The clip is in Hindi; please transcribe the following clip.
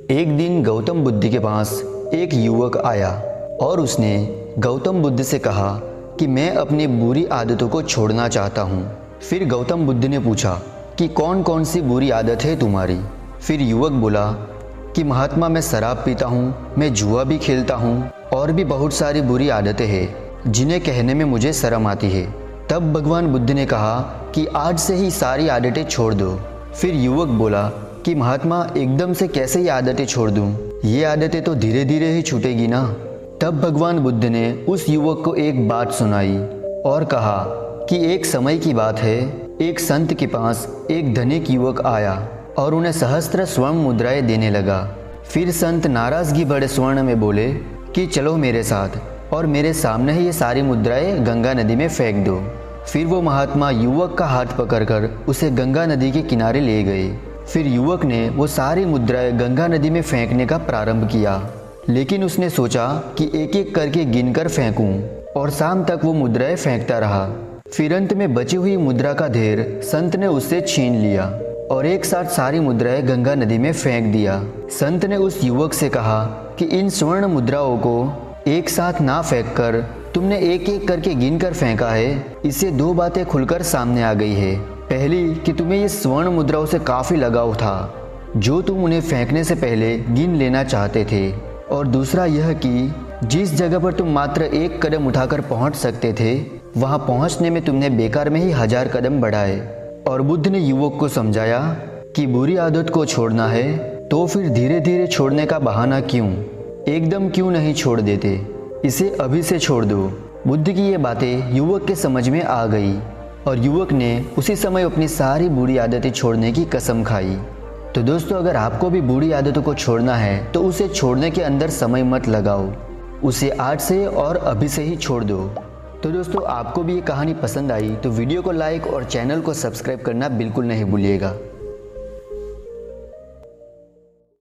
एक दिन गौतम बुद्ध के पास एक युवक आया और उसने गौतम बुद्ध से कहा कि मैं अपनी बुरी आदतों को छोड़ना चाहता हूँ। फिर गौतम बुद्ध ने पूछा कि कौन कौन सी बुरी आदत है तुम्हारी। फिर युवक बोला कि महात्मा, मैं शराब पीता हूँ, मैं जुआ भी खेलता हूँ और भी बहुत सारी बुरी आदतें हैं जिन्हें कहने में मुझे शर्म आती है। तब भगवान बुद्ध ने कहा कि आज से ही सारी आदतें छोड़ दो। फिर युवक बोला कि महात्मा, एकदम से कैसे ये आदतें छोड़ दूँ, ये आदतें तो धीरे धीरे ही छूटेगी ना। तब भगवान बुद्ध ने उस युवक को एक बात सुनाई और कहा कि एक समय की बात है, एक संत के पास एक धनिक युवक आया और उन्हें सहस्त्र स्वर्ण मुद्राएं देने लगा। फिर संत नाराजगी भरे स्वर्ण में बोले कि चलो मेरे साथ और मेरे सामने ही ये सारी मुद्राएं गंगा नदी में फेंक दो। फिर वो महात्मा युवक का हाथ पकड़कर उसे गंगा नदी के किनारे ले गए। फिर युवक ने वो सारी मुद्राएं गंगा नदी में फेंकने का प्रारंभ किया, लेकिन उसने सोचा कि एक एक करके गिनकर फेंकूं और शाम तक वो मुद्राएं फेंकता रहा। फिर अंत में बची हुई मुद्रा का ढेर संत ने उससे छीन लिया और एक साथ सारी मुद्राएं गंगा नदी में फेंक दिया। संत ने उस युवक से कहा कि इन स्वर्ण मुद्राओं को एक साथ ना फेंककर तुमने एक एक करके गिनकर फेंका है। इससे दो बातें खुलकर सामने आ गई है। पहली कि तुम्हें ये स्वर्ण मुद्राओं से काफ़ी लगाव था जो तुम उन्हें फेंकने से पहले गिन लेना चाहते थे, और दूसरा यह कि जिस जगह पर तुम मात्र एक कदम उठाकर पहुंच सकते थे वहां पहुंचने में तुमने बेकार में ही 1000 कदम बढ़ाए। और बुद्ध ने युवक को समझाया कि बुरी आदत को छोड़ना है तो फिर धीरे धीरे छोड़ने का बहाना क्यों, एकदम क्यों नहीं छोड़ देते, इसे अभी से छोड़ दो। बुद्ध की ये बातें युवक के समझ में आ गई और युवक ने उसी समय अपनी सारी बुरी आदतें छोड़ने की कसम खाई। तो दोस्तों, अगर आपको भी बुरी आदतों को छोड़ना है तो उसे छोड़ने के अंदर समय मत लगाओ, उसे आज से और अभी से ही छोड़ दो। तो दोस्तों, आपको भी ये कहानी पसंद आई तो वीडियो को लाइक और चैनल को सब्सक्राइब करना बिल्कुल नहीं भूलिएगा।